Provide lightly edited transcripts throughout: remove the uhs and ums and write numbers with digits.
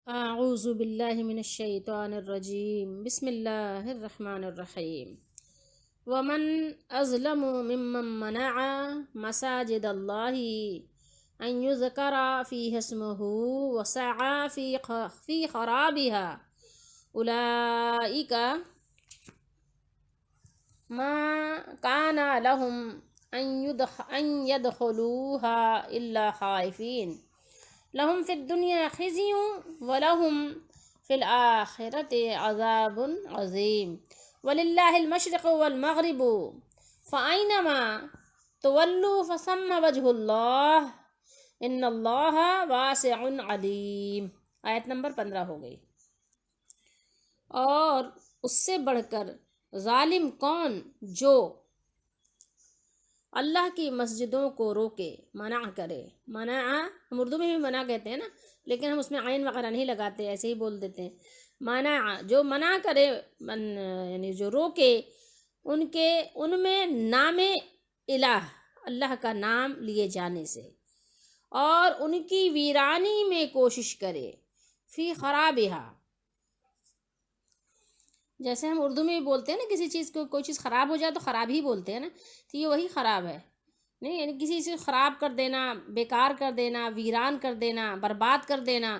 اعوذ باللہ من الشیطان الرجیم بسم اللہ الرحمن الرحیم ومن ازلم ممن منع مساجد اللہ ان یذکر فیہ اسمہ وسعى فی خرابها اولئک ما کان لهم ان يدخلوها الا خائفین لهم فی الدنیا خزی ولهم فی الآخرۃ عذاب عظیم وللہ المشرق والمغرب فأینما تولوا فثم وجہ اللہ ان اللہ واسع علیم۔ آیت نمبر 15 ہو گئی۔ اور اس سے بڑھ کر ظالم کون جو اللہ کی مسجدوں کو روکے، منع کرے۔ منع ہم اردو میں بھی منع کہتے ہیں نا، لیکن ہم اس میں عین وغیرہ نہیں لگاتے، ایسے ہی بول دیتے ہیں۔ منع جو منع کرے، یعنی جو روکے ان میں نام الہ، اللہ کا نام لیے جانے سے، اور ان کی ویرانی میں کوشش کرے، فی خرابہا، جیسے ہم اردو میں بھی بولتے ہیں نا، کسی چیز کو کوئی چیز خراب ہو جائے تو خراب ہی بولتے ہیں نا، تو یہ وہی خراب ہے، نہیں، یعنی کسی چیز خراب کر دینا، بیکار کر دینا، ویران کر دینا، برباد کر دینا،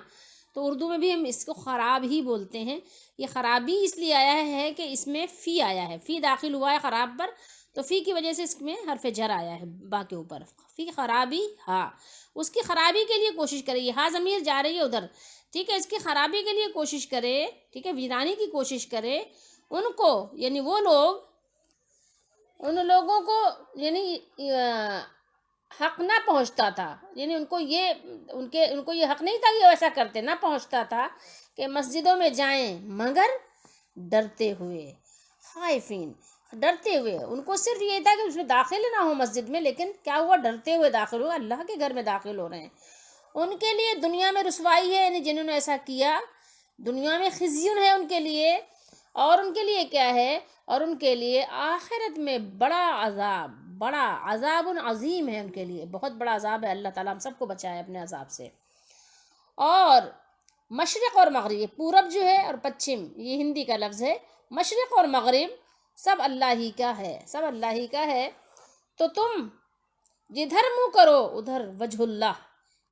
تو اردو میں بھی ہم اس کو خراب ہی بولتے ہیں۔ یہ خرابی اس لیے آیا ہے کہ اس میں فی آیا ہے، فی داخل ہوا ہے خراب پر، تو فی کی وجہ سے اس میں حرف جر آیا ہے با کے اوپر، فی خرابی ہا، اس کی خرابی کے لیے کوشش کرے، یہ ہا ضمیر جا رہی ہے ادھر، ٹھیک ہے، اس کی خرابی کے لیے کوشش کرے، ٹھیک ہے، ویرانی کی کوشش کرے ان کو، یعنی وہ لوگ، ان لوگوں کو، یعنی حق نہ پہنچتا تھا، یعنی ان کو یہ حق نہیں تھا کہ وہ ایسا کرتے، نہ پہنچتا تھا کہ مسجدوں میں جائیں مگر ڈرتے ہوئے، خائفین، ڈرتے ہوئے، ان کو صرف یہ تھا کہ اس میں داخل نہ ہو مسجد میں، لیکن کیا ہوا، ڈرتے ہوئے داخل ہوا، اللہ کے گھر میں داخل ہو رہے ہیں۔ ان کے لیے دنیا میں رسوائی ہے، یعنی جنہوں نے ایسا کیا، دنیا میں خزیون ہے ان کے لیے، اور ان کے لیے کیا ہے، اور ان کے لیے آخرت میں بڑا عذاب عظیم ہے، ان کے لیے بہت بڑا عذاب ہے۔ اللہ تعالیٰ ہم سب کو بچائے اپنے عذاب سے۔ اور مشرق اور مغرب، یہ پورب جو ہے اور پچھم، یہ ہندی کا لفظ ہے، مشرق اور مغرب سب اللہ ہی کا ہے، سب اللہ ہی کا ہے، تو تم جدھر منہ کرو ادھر وجہ اللہ،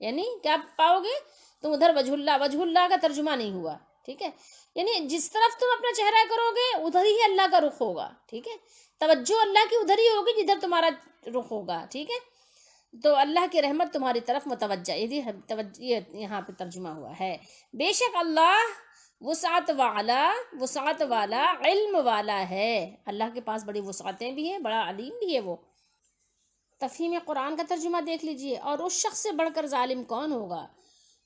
یعنی کیا پاؤ گے تم ادھر وجہ اللہ کا ترجمہ نہیں ہوا، ٹھیک ہے، یعنی جس طرف تم اپنا چہرہ کرو گے ادھر ہی اللہ کا رخ ہوگا، ٹھیک ہے، توجہ اللہ کی ادھر ہی ہوگی جدھر تمہارا رخ ہوگا، ٹھیک ہے، تو اللہ کی رحمت تمہاری طرف متوجہ، یہ یہاں پہ ترجمہ ہوا ہے۔ بے شک اللہ وسعت والا علم والا ہے، اللہ کے پاس بڑی وسعتیں بھی ہیں، بڑا علیم بھی ہے وہ۔ تفہیم قرآن کا ترجمہ دیکھ لیجئے۔ اور اس شخص سے بڑھ کر ظالم کون ہوگا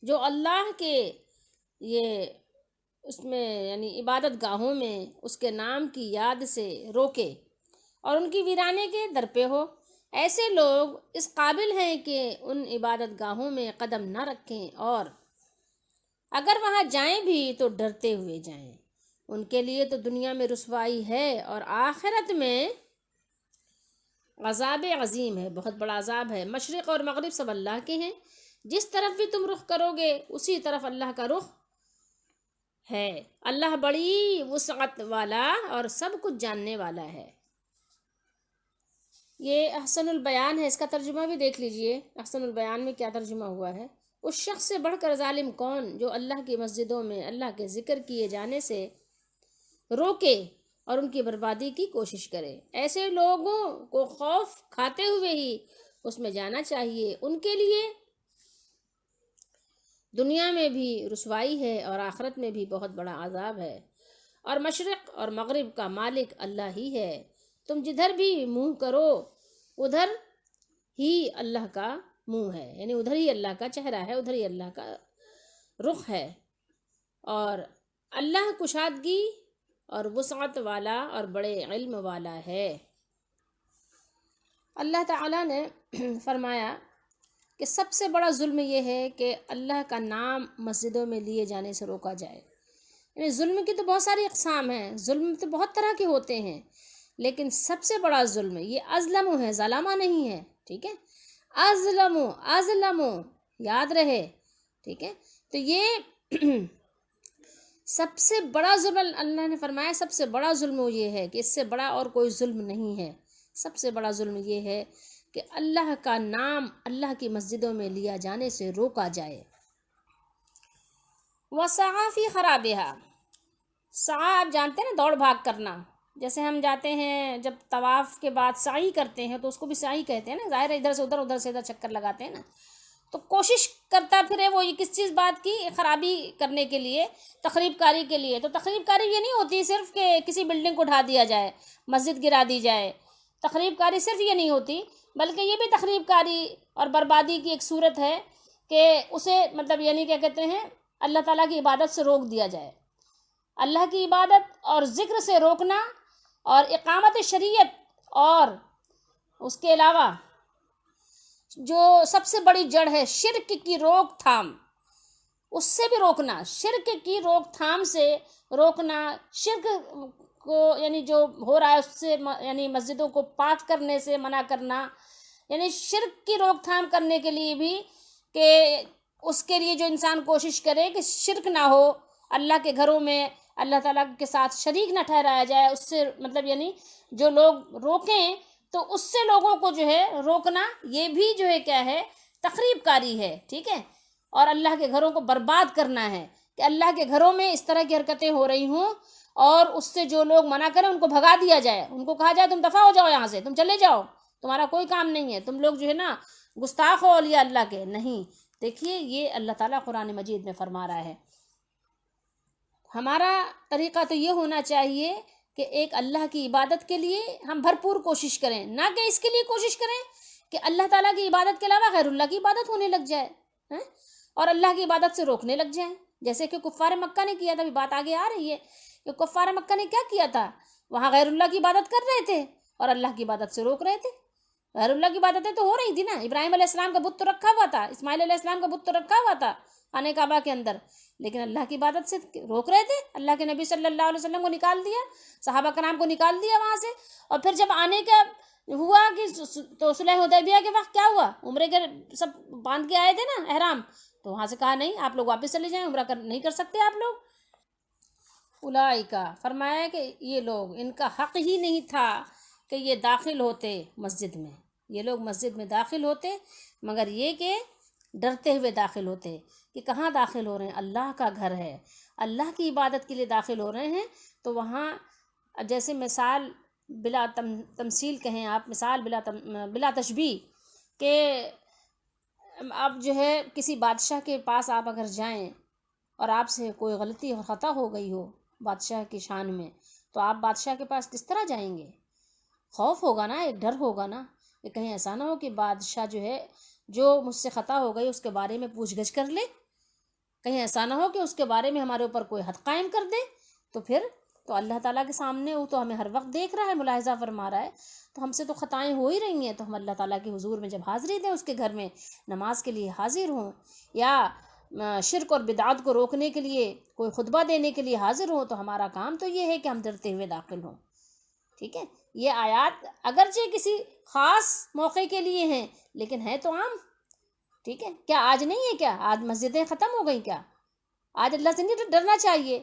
جو اللہ کے یہ اس میں، یعنی عبادت گاہوں میں اس کے نام کی یاد سے روکے اور ان کی ویرانے کے در پہ ہو۔ ایسے لوگ اس قابل ہیں کہ ان عبادت گاہوں میں قدم نہ رکھیں، اور اگر وہاں جائیں بھی تو ڈرتے ہوئے جائیں، ان کے لیے تو دنیا میں رسوائی ہے اور آخرت میں عذاب عظیم ہے، بہت بڑا عذاب ہے۔ مشرق اور مغرب سب اللہ کے ہیں، جس طرف بھی تم رخ کرو گے اسی طرف اللہ کا رخ ہے۔ اللہ بڑی وسعت والا اور سب کچھ جاننے والا ہے۔ یہ احسن البیان ہے، اس کا ترجمہ بھی دیکھ لیجئے، احسن البیان میں کیا ترجمہ ہوا ہے۔ اس شخص سے بڑھ کر ظالم کون جو اللہ کی مسجدوں میں اللہ کے ذکر کیے جانے سے روکے اور ان کی بربادی کی کوشش کرے۔ ایسے لوگوں کو خوف کھاتے ہوئے ہی اس میں جانا چاہیے، ان کے لیے دنیا میں بھی رسوائی ہے اور آخرت میں بھی بہت بڑا عذاب ہے۔ اور مشرق اور مغرب کا مالک اللہ ہی ہے، تم جدھر بھی منہ کرو ادھر ہی اللہ کا منہ ہے، یعنی ادھر ہی اللہ کا چہرہ ہے، ادھر ہی اللہ کا رخ ہے۔ اور اللہ کشادگی اور وسعت والا اور بڑے علم والا ہے۔ اللہ تعالیٰ نے فرمایا کہ سب سے بڑا ظلم یہ ہے کہ اللہ کا نام مسجدوں میں لیے جانے سے روکا جائے۔ یعنی ظلم کی تو بہت ساری اقسام ہیں، ظلم تو بہت طرح کے ہوتے ہیں، لیکن سب سے بڑا ظلم یہ ازلم ہے، ظلمہ نہیں ہے، ٹھیک ہے، ازلم یاد رہے، ٹھیک ہے، تو یہ سب سے بڑا ظلم اللہ نے فرمایا سب سے بڑا ظلم وہ یہ ہے کہ اس سے بڑا اور کوئی ظلم نہیں ہے. سب سے بڑا ظلم یہ ہے کہ اللہ کا نام اللہ کی مسجدوں میں لیا جانے سے روکا جائے. وَسَعَى فِي خَرَابِهَا. سعی آپ جانتے ہیں نا، دوڑ بھاگ کرنا. جیسے ہم جاتے ہیں جب طواف کے بعد سعی کرتے ہیں تو اس کو بھی سعی کہتے ہیں نا، ظاہر ہے ادھر سے ادھر، ادھر سے ادھر چکر لگاتے ہیں نا. تو کوشش کرتا پھر وہ یہ کس چیز بات کی، خرابی کرنے کے لیے، تخریب کاری کے لیے. تو تخریب کاری یہ نہیں ہوتی صرف کہ کسی بلڈنگ کو ڈھا دیا جائے، مسجد گرا دی جائے. تخریب کاری صرف یہ نہیں ہوتی، بلکہ یہ بھی تخریب کاری اور بربادی کی ایک صورت ہے کہ اسے مطلب یعنی کیا کہتے ہیں، اللہ تعالیٰ کی عبادت سے روک دیا جائے. اللہ کی عبادت اور ذکر سے روکنا، اور اقامت شریعت، اور اس کے علاوہ جو سب سے بڑی جڑ ہے شرک کی روک تھام، اس سے بھی روکنا. شرک کی روک تھام سے روکنا، شرک کو یعنی جو ہو رہا ہے اس سے یعنی مسجدوں کو پاک کرنے سے منع کرنا. یعنی شرک کی روک تھام کرنے کے لیے بھی کہ اس کے لیے جو انسان کوشش کرے کہ شرک نہ ہو، اللہ کے گھروں میں اللہ تعالیٰ کے ساتھ شریک نہ ٹھہرایا جائے. اس سے مطلب یعنی جو لوگ روکیں تو اس سے لوگوں کو جو ہے روکنا، یہ بھی جو ہے کیا ہے، تخریب کاری ہے. ٹھیک ہے. اور اللہ کے گھروں کو برباد کرنا ہے کہ اللہ کے گھروں میں اس طرح کی حرکتیں ہو رہی ہوں اور اس سے جو لوگ منع کریں ان کو بھگا دیا جائے، ان کو کہا جائے تم دفع ہو جاؤ یہاں سے، تم چلے جاؤ، تمہارا کوئی کام نہیں ہے، تم لوگ جو ہے نا گستاخ ہو اولیاء اللہ کے. نہیں، دیکھیے یہ اللہ تعالیٰ قرآن مجید میں فرما رہا ہے. ہمارا طریقہ تو یہ ہونا چاہیے کہ ایک اللہ کی عبادت کے لیے ہم بھرپور کوشش کریں، نہ کہ اس کے لیے کوشش کریں کہ اللہ تعالیٰ کی عبادت کے علاوہ غیر اللہ کی عبادت ہونے لگ جائے اور اللہ کی عبادت سے روکنے لگ جائیں. جیسے کہ کفار مکہ نے کیا تھا. ابھی بات آگے آ رہی ہے کہ کفار مکہ نے کیا کیا تھا، وہاں غیر اللہ کی عبادت کر رہے تھے اور اللہ کی عبادت سے روک رہے تھے. غیر اللہ کی عبادتیں تو ہو رہی تھی نا. ابراہیم علیہ السلام کا بت تو رکھا ہوا تھا، اسماعیل علیہ السلام کا بت تو رکھا ہوا تھا خانہ کعبہ کے اندر، لیکن اللہ کی عبادت سے روک رہے تھے. اللہ کے نبی صلی اللہ علیہ وسلم کو نکال دیا، صحابہ کرام کو نکال دیا وہاں سے. اور پھر جب آنے کا ہوا کہ تو صلح حدیبیہ کے وقت کیا ہوا، عمرے کے سب باندھ کے آئے تھے نا احرام، تو وہاں سے کہا نہیں آپ لوگ واپس چلے جائیں، عمرہ نہیں کر سکتے آپ لوگ. اولئکا فرمایا کہ یہ لوگ، ان کا حق ہی نہیں تھا کہ یہ داخل ہوتے مسجد میں. یہ لوگ مسجد میں داخل ہوتے مگر یہ کہ ڈرتے ہوئے داخل ہوتے کہ کہاں داخل ہو رہے ہیں، اللہ کا گھر ہے، اللہ کی عبادت کے لیے داخل ہو رہے ہیں. تو وہاں جیسے مثال بلا تمثیل کہیں آپ، مثال بلا تشبیہ، کہ اب جو ہے کسی بادشاہ کے پاس آپ اگر جائیں اور آپ سے کوئی غلطی اور خطا ہو گئی ہو بادشاہ کی شان میں، تو آپ بادشاہ کے پاس کس طرح جائیں گے؟ خوف ہوگا نا، ایک ڈر ہوگا نا کہ کہیں ایسا نہ ہو کہ بادشاہ جو ہے جو مجھ سے خطا ہو گئی اس کے بارے میں پوچھ گچھ کر لے، کہیں ایسا نہ ہو کہ اس کے بارے میں ہمارے اوپر کوئی حد قائم کر دے. تو پھر تو اللہ تعالیٰ کے سامنے وہ تو ہمیں ہر وقت دیکھ رہا ہے، ملاحظہ فرما رہا ہے. تو ہم سے تو خطائیں ہو ہی رہی ہیں، تو ہم اللہ تعالیٰ کے حضور میں جب حاضری دیں، اس کے گھر میں نماز کے لیے حاضر ہوں، یا شرک اور بدعات کو روکنے کے لیے کوئی خطبہ دینے کے لیے حاضر ہوں، تو ہمارا کام تو یہ ہے کہ ہم ڈرتے ہوئے داخل ہوں. ٹھیک ہے. یہ آیات اگرچہ کسی خاص موقع کے لیے ہیں لیکن ہے تو عام. ٹھیک ہے. کیا آج نہیں ہے؟ کیا آج مسجدیں ختم ہو گئی؟ کیا آج اللہ سے نہیں ڈرنا چاہیے؟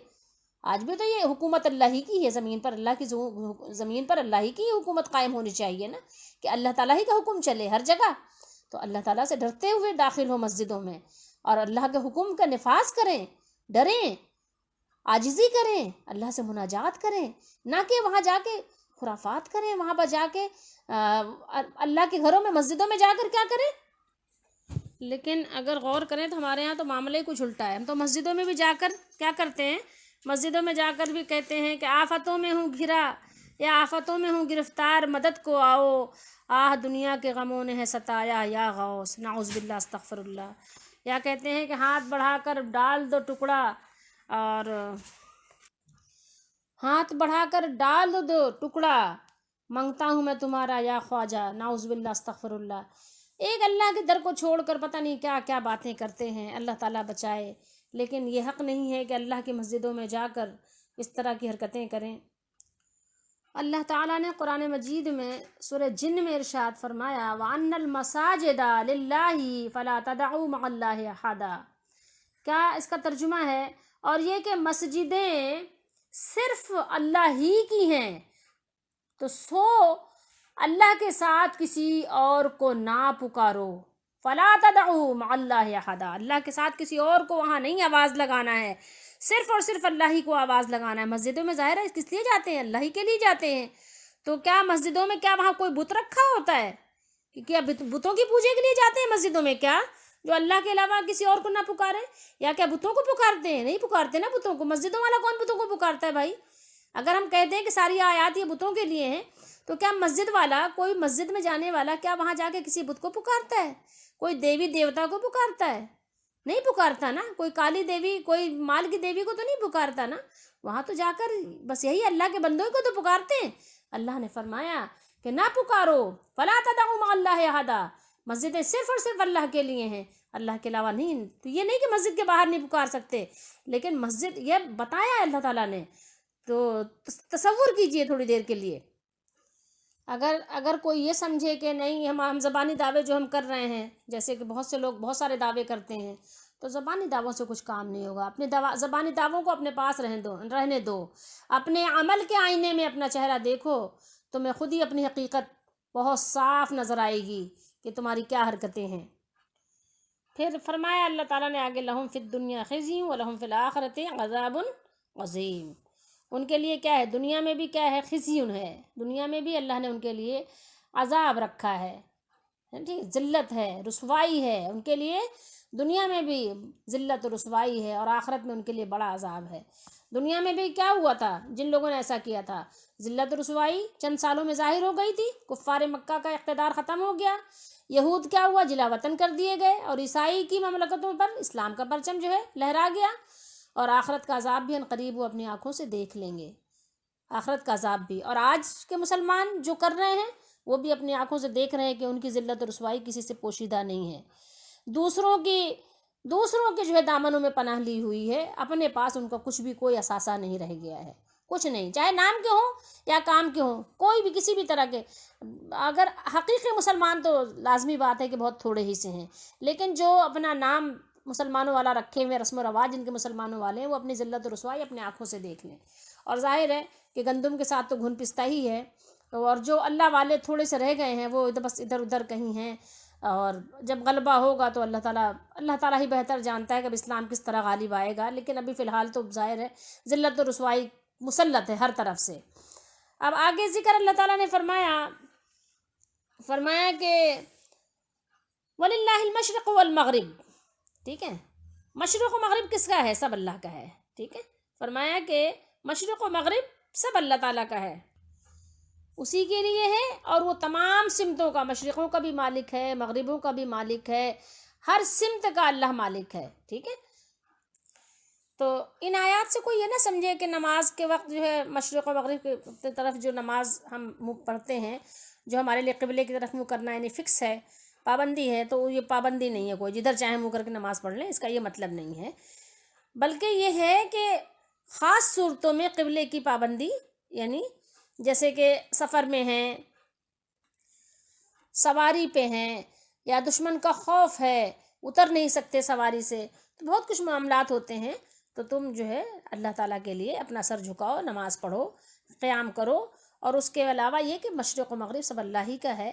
آج بھی تو یہ حکومت اللہ ہی کی ہے زمین پر، اللہ کی زمین پر اللہ ہی کی حکومت قائم ہونی چاہیے نا، کہ اللہ تعالیٰ ہی کا حکم چلے ہر جگہ. تو اللہ تعالیٰ سے ڈرتے ہوئے داخل ہو مسجدوں میں اور اللہ کے حکم کا نفاذ کریں، ڈریں، عاجزی کریں، اللہ سے مناجات کریں، نہ کہ وہاں جا کے خرافات کریں، وہاں پر جا کے اللہ کے گھروں میں مسجدوں میں جا کر کیا کریں. لیکن اگر غور کریں تو ہمارے یہاں تو معاملہ ہی کچھ الٹا ہے. ہم تو مسجدوں میں بھی جا کر کیا کرتے ہیں، مسجدوں میں جا کر بھی کہتے ہیں کہ آفتوں میں ہوں گھرا یا آفتوں میں ہوں گرفتار، مدد کو آؤ، آہ دنیا کے غموں نے ہے ستایا یا غوث، نعوذ باللہ استغفر اللہ. یا کہتے ہیں کہ ہاتھ بڑھا کر ڈال دو ٹکڑا، اور ہاتھ بڑھا کر ڈال دو ٹکڑا، منگتا ہوں میں تمہارا یا خواجہ، نعوذ باللہ استغفر اللہ. ایک اللہ کے در کو چھوڑ کر پتہ نہیں کیا کیا باتیں کرتے ہیں، اللہ تعالیٰ بچائے. لیکن یہ حق نہیں ہے کہ اللہ کی مسجدوں میں جا کر اس طرح کی حرکتیں کریں. اللہ تعالیٰ نے قرآن مجید میں سورہ جن میں ارشاد فرمایا وَأَنَّ الْمَسَاجِدَ لِلَّهِ فَلَا تَدْعُوا مَعَ اللَّهِ أَحَدًا. کیا اس کا ترجمہ ہے اور یہ کہ مسجدیں صرف اللہ ہی کی ہیں، تو سو اللہ کے ساتھ کسی اور کو نہ پکارو، فلا تدعوا مع اللہ احدا، اللہ کے ساتھ کسی اور کو وہاں نہیں آواز لگانا ہے، صرف اور صرف اللہ ہی کو آواز لگانا ہے۔ مسجدوں میں ظاہر ہے کس لیے جاتے ہیں؟ اللہ ہی کے لیے جاتے ہیں۔ تو کیا مسجدوں میں کیا وہاں کوئی بت رکھا ہوتا ہے؟ کہ کیا بتوں کی پوجے کے لیے جاتے ہیں مسجدوں میں کیا، جو اللہ کے علاوہ کسی اور کو نہ پکارے؟ یا کیا بتوں کو پکارتے ہیں؟ نہیں پکارتے نا بتوں کو۔ مسجدوں والا کون بتوں کو پکارتا ہے بھائی؟ اگر ہم کہتے ہیں کہ ساری آیات یہ بتوں کے لیے ہیں، تو کیا مسجد والا، کوئی مسجد میں جانے والا کیا وہاں جا کے کسی بت کو پکارتا ہے؟ کوئی دیوی دیوتا کو پکارتا ہے؟ نہیں پکارتا نا۔ کوئی کالی دیوی، کوئی مال کی دیوی کو تو نہیں پکارتا نا۔ وہاں تو جا کر بس یہی اللہ کے بندوں کو تو پکارتے ہیں۔ اللہ نے فرمایا کہ نہ پکارو، فلا تدعوا مع اللہ احدا، مسجدیں صرف اور صرف اللہ کے لیے ہیں، اللہ کے علاوہ نہیں۔ تو یہ نہیں کہ مسجد کے باہر نہیں پکار سکتے، لیکن مسجد یہ بتایا اللہ تعالیٰ نے۔ تو تصور کیجئے تھوڑی دیر کے لیے، اگر کوئی یہ سمجھے کہ نہیں ہم زبانی دعوے جو ہم کر رہے ہیں، جیسے کہ بہت سے لوگ بہت سارے دعوے کرتے ہیں، تو زبانی دعووں سے کچھ کام نہیں ہوگا۔ اپنے زبانی دعووں کو اپنے پاس رہنے دو۔ اپنے عمل کے آئینے میں اپنا چہرہ دیکھو، تمہیں خود ہی اپنی حقیقت بہت صاف نظر آئے گی کہ تمہاری کیا حرکتیں ہیں۔ پھر فرمایا اللہ تعالیٰ نے آگے، لہم فی الدنیا خزی ولہم فی الآخرۃ عذاب عظیم، ان کے لیے کیا ہے؟ دنیا میں بھی کیا ہے؟ خزی ہے، دنیا میں بھی اللہ نے ان کے لیے عذاب رکھا ہے، ٹھیک، ذلت ہے، رسوائی ہے ان کے لیے، دنیا میں بھی ذلت و رسوائی ہے، اور آخرت میں ان کے لیے بڑا عذاب ہے۔ دنیا میں بھی کیا ہوا تھا جن لوگوں نے ایسا کیا تھا؟ ذلت و رسوائی چند سالوں میں ظاہر ہو گئی تھی، کفار مکہ کا اقتدار ختم ہو گیا، یہود کیا ہوا؟ جلا وطن کر دیے گئے، اور عیسائی کی مملکتوں پر اسلام کا پرچم جو ہے لہرا گیا، اور آخرت کا عذاب بھی ان قریب وہ اپنی آنکھوں سے دیکھ لیں گے، آخرت کا عذاب بھی۔ اور آج کے مسلمان جو کر رہے ہیں وہ بھی اپنی آنکھوں سے دیکھ رہے ہیں کہ ان کی ذلت و رسوائی کسی سے پوشیدہ نہیں ہے، دوسروں کے جو ہے دامنوں میں پناہ لی ہوئی ہے، اپنے پاس ان کا کچھ بھی کوئی اثاثہ نہیں رہ گیا ہے، کچھ نہیں، چاہے نام کے ہوں یا کام کے ہوں، کوئی بھی کسی بھی طرح کے۔ اگر حقیقی مسلمان تو لازمی بات ہے کہ بہت تھوڑے ہی سے ہیں، لیکن جو اپنا نام مسلمانوں والا رکھے ہوئے، رسم و رواج جن کے مسلمانوں والے ہیں، وہ اپنی ذلت و رسوائی اپنے آنکھوں سے دیکھ لیں۔ اور ظاہر ہے کہ گندم کے ساتھ تو گھن پستا ہی ہے، اور جو اللہ والے تھوڑے سے رہ گئے ہیں وہ بس ادھر ادھر کہیں ہیں، اور جب غلبہ ہوگا تو اللہ تعالیٰ ہی بہتر جانتا ہے کہ اب اسلام کس طرح غالب آئے گا، لیکن ابھی فی الحال تو ظاہر ہے ذلت و رسوائی مسلط ہے ہر طرف سے۔ اب آگے ذکر اللہ تعالیٰ نے فرمایا کہ وَلِلَّهِ الْمَشْرِقُ وَالْمَغْرِبُ، ٹھیک ہے، مشرق و مغرب کس کا ہے؟ سب اللہ کا ہے، ٹھیک ہے، فرمایا کہ مشرق و مغرب سب اللہ تعالیٰ کا ہے، اسی کے لیے ہے، اور وہ تمام سمتوں کا، مشرقوں کا بھی مالک ہے، مغربوں کا بھی مالک ہے، ہر سمت کا اللہ مالک ہے، ٹھیک ہے۔ تو ان آیات سے کوئی یہ نہ سمجھے کہ نماز کے وقت جو ہے مشرق و مغرب کی طرف جو نماز ہم منہ پڑھتے ہیں، جو ہمارے لیے قبلے کی طرف منہ کرنا یعنی فکس ہے، پابندی ہے، تو یہ پابندی نہیں ہے، کوئی جدھر چاہیں منہ کر کے نماز پڑھ لیں، اس کا یہ مطلب نہیں ہے، بلکہ یہ ہے کہ خاص صورتوں میں قبلے کی پابندی، یعنی جیسے کہ سفر میں ہیں، سواری پہ ہیں، یا دشمن کا خوف ہے، اتر نہیں سکتے سواری سے، تو بہت کچھ معاملات ہوتے ہیں، تو تم جو ہے اللہ تعالیٰ کے لیے اپنا سر جھکاؤ، نماز پڑھو، قیام کرو، اور اس کے علاوہ یہ کہ مشرق و مغرب سب اللہ ہی کا ہے۔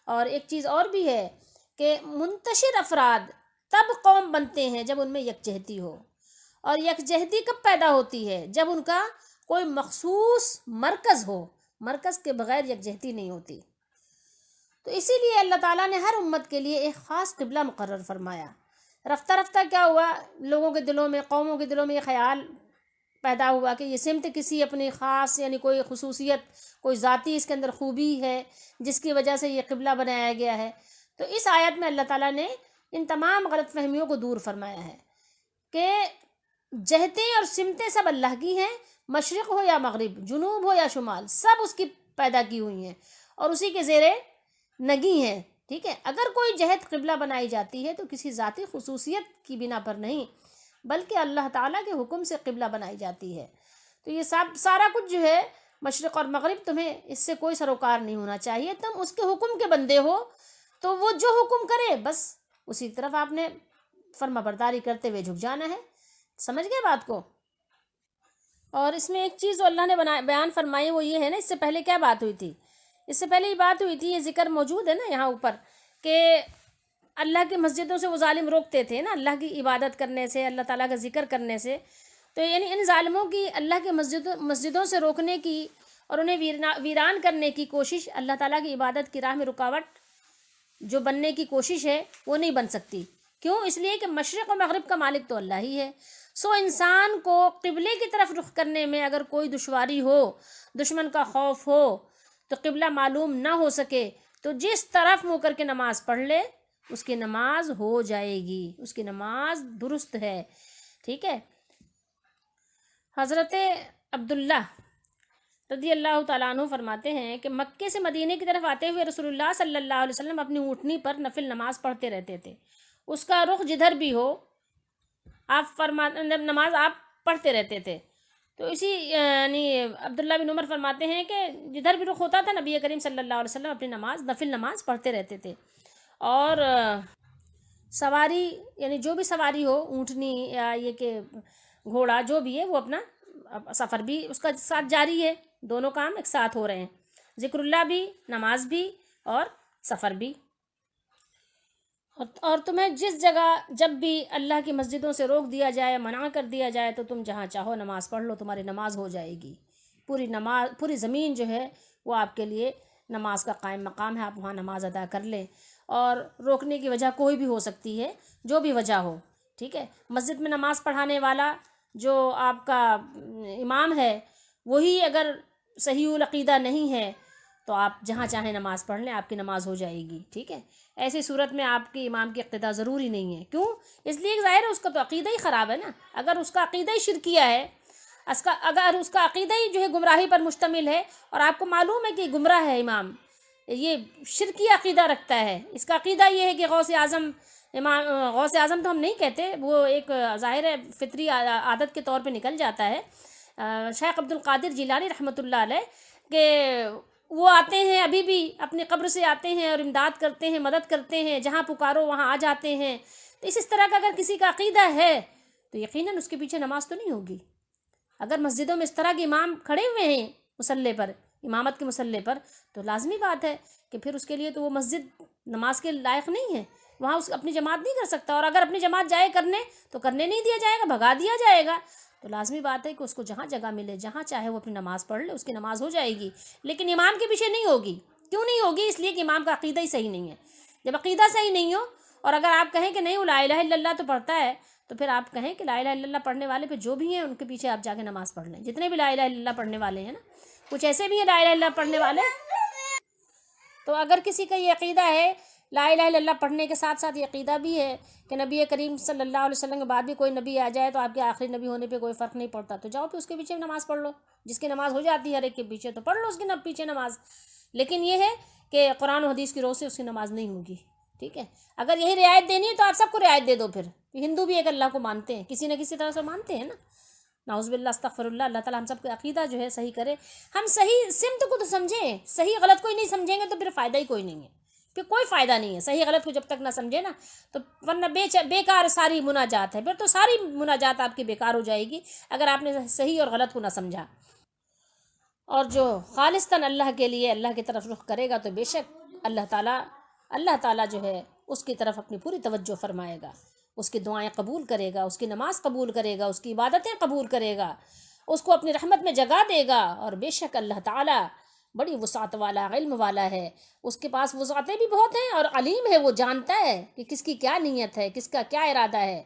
اور ایک چیز اور بھی ہے کہ منتشر افراد تب قوم بنتے ہیں جب ان میں یکجہتی ہو، اور یکجہتی کب پیدا ہوتی ہے؟ جب ان کا کوئی مخصوص مرکز ہو، مرکز کے بغیر یکجہتی نہیں ہوتی۔ تو اسی لیے اللہ تعالیٰ نے ہر امت کے لیے ایک خاص قبلہ مقرر فرمایا۔ رفتہ رفتہ کیا ہوا، لوگوں کے دلوں میں، قوموں کے دلوں میں یہ خیال پیدا ہوا کہ یہ سمت کسی اپنی خاص، یعنی کوئی خصوصیت، کوئی ذاتی اس کے اندر خوبی ہے جس کی وجہ سے یہ قبلہ بنایا گیا ہے۔ تو اس آیت میں اللہ تعالیٰ نے ان تمام غلط فہمیوں کو دور فرمایا ہے کہ جہتیں اور سمتیں سب اللہ کی ہیں، مشرق ہو یا مغرب، جنوب ہو یا شمال، سب اس کی پیدا کی ہوئی ہیں اور اسی کے زیر نگی ہیں، ٹھیک ہے۔ اگر کوئی جہت قبلہ بنائی جاتی ہے تو کسی ذاتی خصوصیت کی بنا پر نہیں، بلکہ اللہ تعالیٰ کے حکم سے قبلہ بنائی جاتی ہے۔ تو یہ سارا کچھ جو ہے مشرق اور مغرب، تمہیں اس سے کوئی سروکار نہیں ہونا چاہیے، تم اس کے حکم کے بندے ہو، تو وہ جو حکم کرے بس اسی طرف آپ نے فرما برداری کرتے ہوئے جھک جانا ہے۔ سمجھ گئے بات کو؟ اور اس میں ایک چیز جو اللہ نے بیان فرمائی وہ یہ ہے نا، اس سے پہلے کیا بات ہوئی تھی؟ اس سے پہلے یہ بات ہوئی تھی، یہ ذکر موجود ہے نا یہاں اوپر، کہ اللہ کی مسجدوں سے وہ ظالم روکتے تھے نا اللہ کی عبادت کرنے سے، اللہ تعالیٰ کا ذکر کرنے سے. تو یعنی ان ظالموں کی اللہ کے مسجدوں سے روکنے کی اور انہیں ویران کرنے کی کوشش، اللہ تعالیٰ کی عبادت کی راہ میں رکاوٹ جو بننے کی کوشش ہے وہ نہیں بن سکتی. کیوں؟ اس لیے کہ مشرق و مغرب کا مالک تو اللہ ہی ہے. انسان کو قبلے کی طرف رخ کرنے میں اگر کوئی دشواری ہو، دشمن کا خوف ہو، تو قبلہ معلوم نہ ہو سکے، تو جس طرف منہ کر کے نماز پڑھ لے اس کی نماز ہو جائے گی، اس کی نماز درست ہے. ٹھیک ہے. حضرت عبداللہ رضی اللہ تعالیٰ عنہ فرماتے ہیں کہ مکے سے مدینے کی طرف آتے ہوئے رسول اللہ صلی اللہ علیہ وسلم اپنی اونٹنی پر نفل نماز پڑھتے رہتے تھے. اس کا رخ جدھر بھی ہو آپ نماز آپ پڑھتے رہتے تھے. تو اسی یعنی عبداللہ بن عمر فرماتے ہیں کہ جدھر بھی رخ ہوتا تھا نبی کریم صلی اللہ علیہ وسلم اپنی نفل نماز پڑھتے رہتے تھے. اور سواری یعنی جو بھی سواری ہو، اونٹنی یا یہ کہ گھوڑا جو بھی ہے، وہ اپنا سفر بھی اس کا ساتھ جاری ہے، دونوں کام ایک ساتھ ہو رہے ہیں، ذکر اللہ بھی، نماز بھی اور سفر بھی. اور تمہیں جس جگہ جب بھی اللہ کی مسجدوں سے روک دیا جائے، منع کر دیا جائے، تو تم جہاں چاہو نماز پڑھ لو، تمہاری نماز ہو جائے گی. پوری زمین جو ہے وہ آپ کے لیے نماز کا قائم مقام ہے، آپ وہاں نماز ادا کر لیں. اور روکنے کی وجہ کوئی بھی ہو سکتی ہے، جو بھی وجہ ہو. ٹھیک ہے. مسجد میں نماز پڑھانے والا جو آپ کا امام ہے وہی اگر صحیح العقیدہ نہیں ہے تو آپ جہاں چاہیں نماز پڑھ لیں، آپ کی نماز ہو جائے گی. ٹھیک ہے. ایسی صورت میں آپ کی امام کی اقتداء ضروری نہیں ہے. کیوں؟ اس لیے کہ ظاہر ہے اس کا تو عقیدہ ہی خراب ہے نا. اگر اس کا عقیدہ ہی شرکیہ ہے، اگر اس کا عقیدہ ہی جو ہے گمراہی پر مشتمل ہے، اور آپ کو معلوم ہے کہ گمراہ ہے امام، یہ شرکی عقیدہ رکھتا ہے، اس کا عقیدہ یہ ہے کہ غوث اعظم تو ہم نہیں کہتے، وہ ایک ظاہر ہے فطری عادت کے طور پہ نکل جاتا ہے، شیخ عبد القادر جیلانی رحمۃ اللہ علیہ، کہ وہ آتے ہیں ابھی بھی اپنی قبر سے آتے ہیں اور امداد کرتے ہیں، مدد کرتے ہیں، جہاں پکارو وہاں آ جاتے ہیں. تو اس طرح کا اگر کسی کا عقیدہ ہے تو یقیناً اس کے پیچھے نماز تو نہیں ہوگی. اگر مسجدوں میں اس طرح کے امام کھڑے ہوئے ہیں مصلی پر، امامت کے مصلی پر، تو لازمی بات ہے کہ پھر اس کے لیے تو وہ مسجد نماز کے لائق نہیں ہے، وہاں اس اپنی جماعت نہیں کر سکتا. اور اگر اپنی جماعت جائے کرنے تو کرنے نہیں دیا جائے گا، بھگا دیا جائے گا. تو لازمی بات ہے کہ اس کو جہاں جگہ ملے، جہاں چاہے وہ اپنی نماز پڑھ لے، اس کی نماز ہو جائے گی. لیکن امام کے پیچھے نہیں ہوگی. کیوں نہیں ہوگی؟ اس لیے کہ امام کا عقیدہ ہی صحیح نہیں ہے. جب عقیدہ صحیح نہیں ہو، اور اگر آپ کہیں کہ نہیں وہ لا الہ الا اللہ تو پڑھتا ہے، تو پھر آپ کہیں کہ لا الہ الا اللہ پڑھنے والے پہ جو بھی ہیں ان کے پیچھے آپ جا کے نماز پڑھ لیں. جتنے بھی لا الہ الا اللہ پڑھنے والے ہیں نا، کچھ ایسے بھی ہیں لا الہ الا اللہ پڑھنے والے. تو اگر کسی کا یہ عقیدہ ہے لا الہ الا اللہ پڑھنے کے ساتھ ساتھ یہ عقیدہ بھی ہے کہ نبی کریم صلی اللہ علیہ وسلم کے بعد بھی کوئی نبی آ جائے تو آپ کے آخری نبی ہونے پہ کوئی فرق نہیں پڑتا، تو جاؤ پھر اس کے پیچھے نماز پڑھ لو. جس کی نماز ہو جاتی ہے ہر ایک کے پیچھے، تو پڑھ لو اس کے پیچھے نماز. لیکن یہ ہے کہ قرآن و حدیث کی روح سے اس کی نماز نہیں ہوگی. ٹھیک ہے. اگر یہی رعایت دینی ہے تو آپ سب کو رعایت دے دو. پھر ہندو بھی ایک اللہ کو مانتے ہیں، کسی نہ کسی طرح سے مانتے ہیں نا. نعوذ باللہ استغفر اللہ. اللہ تعالیٰ ہم سب کا عقیدہ جو ہے صحیح کرے. ہم صحیح سمت کو تو سمجھیں، صحیح غلط کوئی نہیں سمجھیں گے تو پھر فائدہ ہی کوئی نہیں ہے، پھر کوئی فائدہ نہیں ہے. صحیح غلط کو جب تک نہ سمجھے نا، تو ورنہ بیکار ساری مناجات ہے. پھر تو ساری مناجات آپ کی بیکار ہو جائے گی اگر آپ نے صحیح اور غلط کو نہ سمجھا. اور جو خالصتاً اللہ کے لیے اللہ کی طرف رخ کرے گا تو بے شک اللہ تعالیٰ جو ہے اس کی طرف اپنی پوری توجہ فرمائے گا، اس کی دعائیں قبول کرے گا، اس کی نماز قبول کرے گا، اس کی عبادتیں قبول کرے گا، اس کو اپنی رحمت میں جگہ دے گا. اور بے شک اللہ تعالیٰ بڑی وسعت والا، علم والا ہے. اس کے پاس وسعتیں بھی بہت ہیں اور علیم ہے. وہ جانتا ہے کہ کس کی کیا نیت ہے، کس کا کیا ارادہ ہے،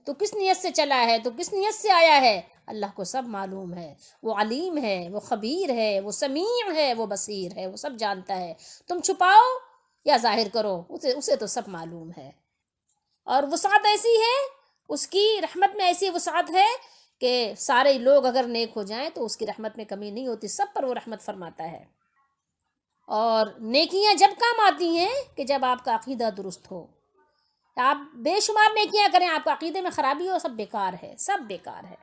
تو کس نیت سے چلا ہے، تو کس نیت سے آیا ہے. اللہ کو سب معلوم ہے. وہ علیم ہے، وہ خبیر ہے، وہ سمیع ہے، وہ بصیر ہے. وہ سب جانتا ہے. تم چھپاؤ یا ظاہر کرو، اسے تو سب معلوم ہے. اور وسعت ایسی ہے، اس کی رحمت میں ایسی وسعت ہے کہ سارے لوگ اگر نیک ہو جائیں تو اس کی رحمت میں کمی نہیں ہوتی، سب پر وہ رحمت فرماتا ہے. اور نیکیاں جب کام آتی ہیں کہ جب آپ کا عقیدہ درست ہو. آپ بے شمار نیکیاں کریں، آپ کا عقیدے میں خرابی ہو، سب بیکار ہے، سب بیکار ہے.